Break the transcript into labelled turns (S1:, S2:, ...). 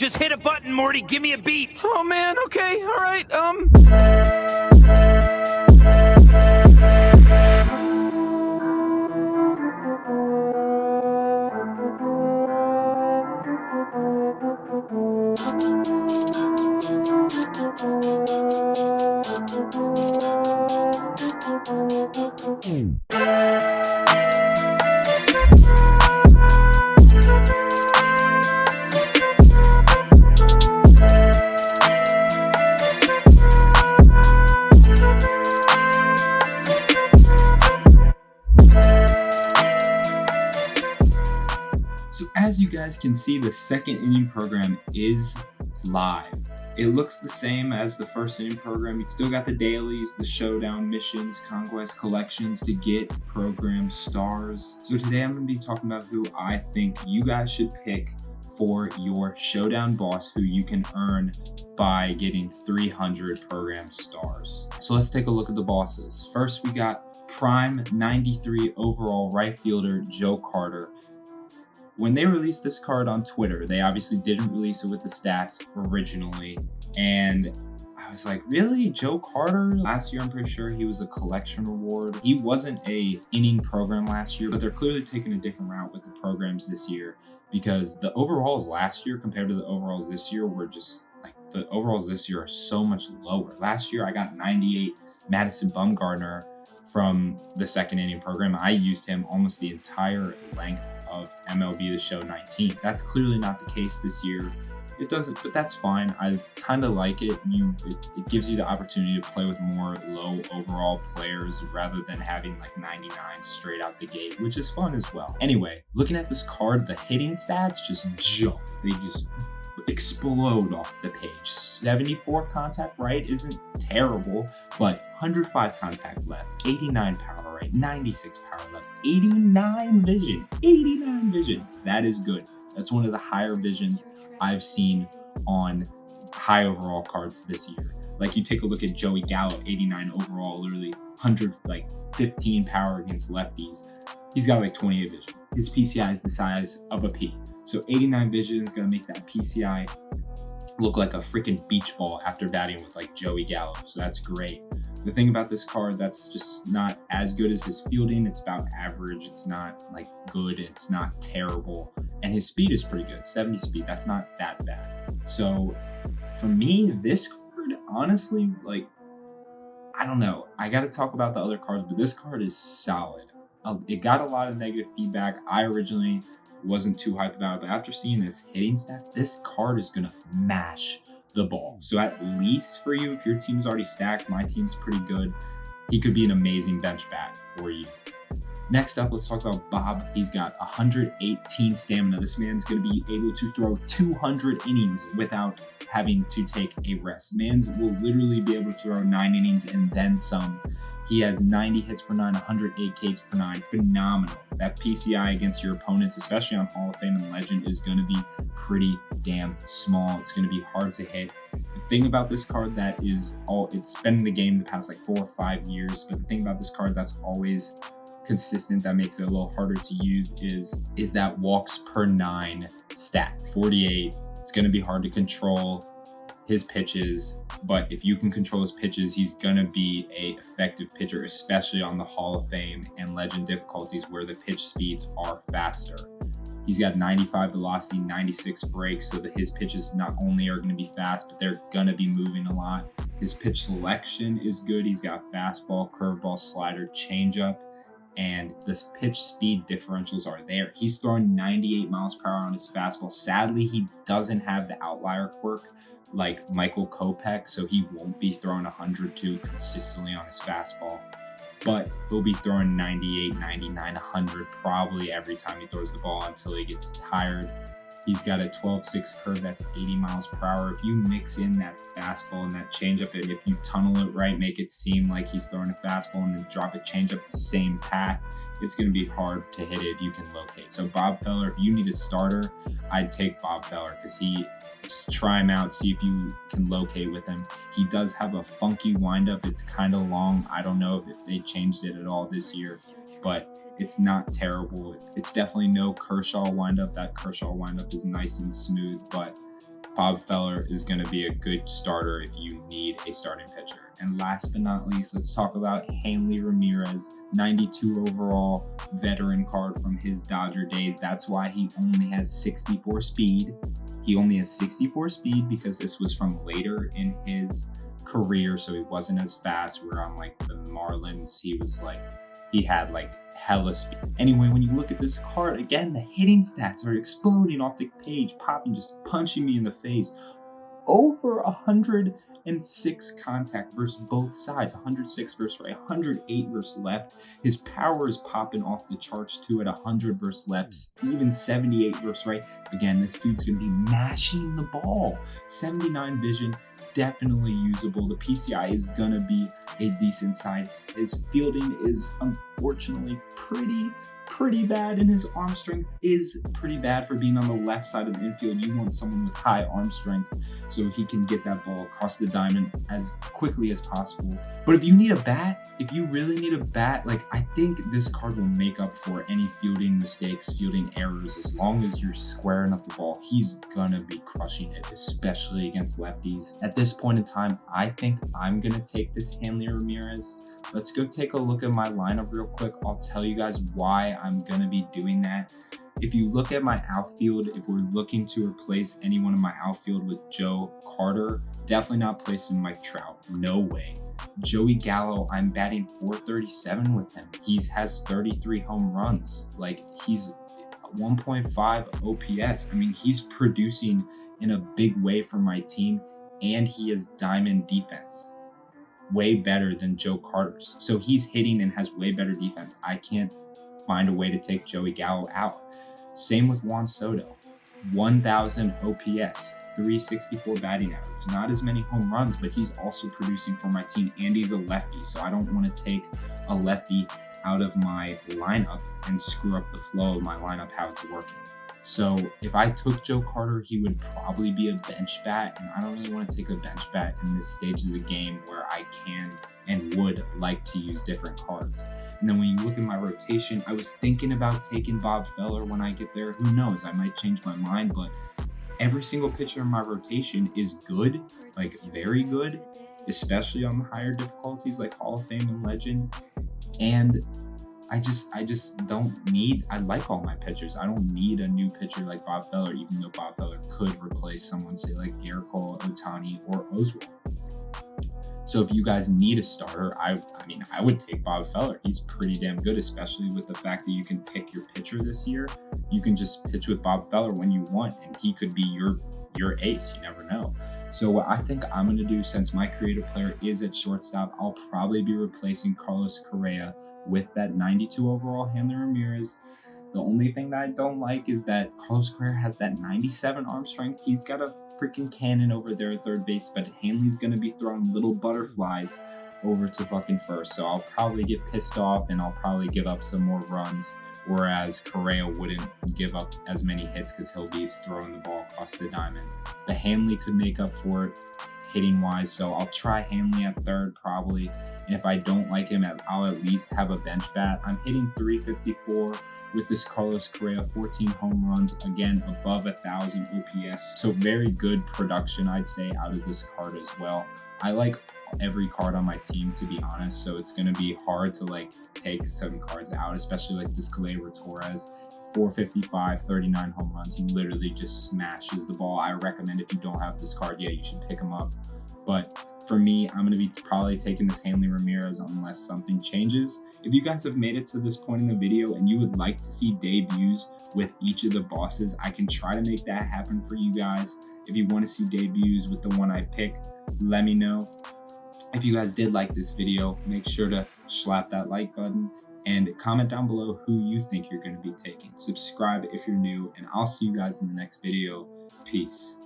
S1: Just hit a button, Morty. Give me a beat.
S2: Oh man, okay, all right.
S3: So as you guys can see, the second inning program is live. It looks the same as the first inning program. You still got the dailies, the showdown missions, conquest collections to get program stars. So today I'm going to be talking about who I think you guys should pick for your showdown boss who you can earn by getting 300 program stars. So let's take a look at the bosses. First, we got prime 93 overall right fielder Joe Carter. When they released this card on Twitter, they obviously didn't release it with the stats originally. And I was like, really? Joe Carter? Last year, I'm pretty sure he was a collection reward. He wasn't a inning program last year, but they're clearly taking a different route with the programs this year because the overalls last year compared to the overalls this year were just like, the overalls this year are so much lower. Last year, I got 98 Madison Bumgarner from the second inning program. I used him almost the entire length of MLB The Show 19. That's clearly not the case this year. It doesn't, but that's fine. I kind of like it. It gives you the opportunity to play with more low overall players rather than having like 99 straight out the gate, which is fun as well. Anyway, looking at this card, the hitting stats just jump. They just explode off the page. 74 contact right isn't terrible, but 105 contact left, 89 power right, 96 power left, 89 vision. That is good. That's one of the higher visions I've seen on high overall cards this year. Like you take a look at Joey Gallo, 89 overall, literally 15 power against lefties. He's got like 28 vision. His PCI is the size of a pea. So 89 vision is going to make that PCI look like a freaking beach ball after batting with like Joey Gallo. So that's great. The thing about this card that's just not as good as his fielding, it's about average. It's not like good. It's not terrible. And his speed is pretty good. 70 speed. That's not that bad. So for me, this card, honestly, like, I don't know. I got to talk about the other cards, but this card is solid. It got a lot of negative feedback. I originally wasn't too hyped about it, but after seeing his hitting stats, this card is gonna mash the ball. So at least for you, if your team's already stacked, my team's pretty good, he could be an amazing bench bat for you. Next up, let's talk about Bob. He's got 118 stamina. This man's gonna be able to throw 200 innings without having to take a rest. Mans will literally be able to throw 9 innings and then some. He has 90 hits per 9, 108 Ks per 9. Phenomenal. That PCI against your opponents, especially on Hall of Fame and Legend, is going to be pretty damn small. It's going to be hard to hit. The thing about this card that is it's been in the game the past like 4 or 5 years, but the thing about this card that's always consistent that makes it a little harder to use is that walks per 9 stat, 48. It's going to be hard to control his pitches, but if you can control his pitches, he's gonna be a effective pitcher, especially on the Hall of Fame and Legend difficulties where the pitch speeds are faster. He's got 95 velocity, 96 breaks, so that his pitches not only are gonna be fast, but they're gonna be moving a lot. His pitch selection is good. He's got fastball, curveball, slider, changeup, and the pitch speed differentials are there. He's throwing 98 miles per hour on his fastball. Sadly, he doesn't have the outlier quirk like Michael Kopech, so he won't be throwing 102 consistently on his fastball, but he'll be throwing 98, 99, 100 probably every time he throws the ball until he gets tired. He's got a 12-6 curve that's 80 miles per hour. If you mix in that fastball and that changeup, and if you tunnel it right, make it seem like he's throwing a fastball and then drop a changeup the same path, it's going to be hard to hit it if you can locate. So Bob Feller, if you need a starter, I'd take Bob Feller because just try him out, see if you can locate with him. He does have a funky windup. It's kind of long. I don't know if they changed it at all this year, but it's not terrible. It's definitely no Kershaw windup. That Kershaw windup is nice and smooth, but Bob Feller is going to be a good starter if you need a starting pitcher. And last but not least, let's talk about Hanley Ramirez, 92 overall veteran card from his Dodger days. That's why he only has 64 speed. He only has 64 speed because this was from later in his career, so he wasn't as fast. We're on like the Marlins. He had like hella speed. Anyway, when you look at this card, again, the hitting stats are exploding off the page, popping, just punching me in the face. Over 106 contact versus both sides, 106 versus right, 108 versus left. His power is popping off the charts too at 100 versus left, even 78 versus right. Again, this dude's gonna be mashing the ball. 79 vision, definitely usable. The PCI is gonna be a decent size. His fielding is unfortunately pretty bad, and his arm strength is pretty bad for being on the left side of the infield. You want someone with high arm strength so he can get that ball across the diamond as quickly as possible. But if you need a bat, if you really need a bat, like, I think this card will make up for any fielding mistakes, fielding errors. As long as you're squaring up the ball, he's gonna be crushing it, especially against lefties. At this point in time, I think I'm gonna take this Hanley Ramirez. Let's go take a look at my lineup real quick. I'll tell you guys why I'm gonna be doing that. If you look at my outfield, if we're looking to replace anyone in my outfield with Joe Carter, definitely not placing Mike Trout. No way. Joey Gallo, I'm batting .437 with him. He has 33 home runs. Like, he's 1.5 OPS. I mean, he's producing in a big way for my team, and he has diamond defense. Way better than Joe Carter's. So he's hitting and has way better defense. I can't find a way to take Joey Gallo out. Same with Juan Soto. 1,000 OPS, 364 batting average. Not as many home runs, but he's also producing for my team, and he's a lefty. So I don't want to take a lefty out of my lineup and screw up the flow of my lineup, how it's working. So if I took Joe Carter, he would probably be a bench bat, and I don't really want to take a bench bat in this stage of the game where I can and would like to use different cards. And then when you look at my rotation, I was thinking about taking Bob Feller when I get there. Who knows? I might change my mind, but every single pitcher in my rotation is good, like very good, especially on the higher difficulties like Hall of Fame and Legend. And I just don't need, I like all my pitchers. I don't need a new pitcher like Bob Feller, even though Bob Feller could replace someone, say like Garrett Cole, Ohtani, or Oswalt. So if you guys need a starter, I mean, I would take Bob Feller. He's pretty damn good, especially with the fact that you can pick your pitcher this year. You can just pitch with Bob Feller when you want, and he could be your ace. You never know. So what I think I'm going to do, since my creative player is at shortstop, I'll probably be replacing Carlos Correa with that 92 overall Hanley Ramirez. The only thing that I don't like is that Carlos Correa has that 97 arm strength. He's got a freaking cannon over there at third base, but Hanley's going to be throwing little butterflies over to fucking first. So I'll probably get pissed off and I'll probably give up some more runs, whereas Correa wouldn't give up as many hits because he'll be throwing the ball across the diamond. But Hanley could make up for it hitting wise, so I'll try Hanley at third probably. And if I don't like him, I'll at least have a bench bat. I'm hitting .354 with this Carlos Correa, 14 home runs, again above 1,000 OPS. So very good production, I'd say, out of this card as well. I like every card on my team, to be honest, so it's going to be hard to like take certain cards out, especially like this Gleyber Torres. 455, 39 home runs. He literally just smashes the ball. I recommend, if you don't have this card yet, you should pick him up. But for me, I'm going to be probably taking this Hanley Ramirez unless something changes. If you guys have made it to this point in the video and you would like to see debuts with each of the bosses, I can try to make that happen for you guys. If you want to see debuts with the one I pick, let me know. If you guys did like this video, make sure to slap that like button and comment down below who you think you're going to be taking. Subscribe if you're new, and I'll see you guys in the next video. Peace.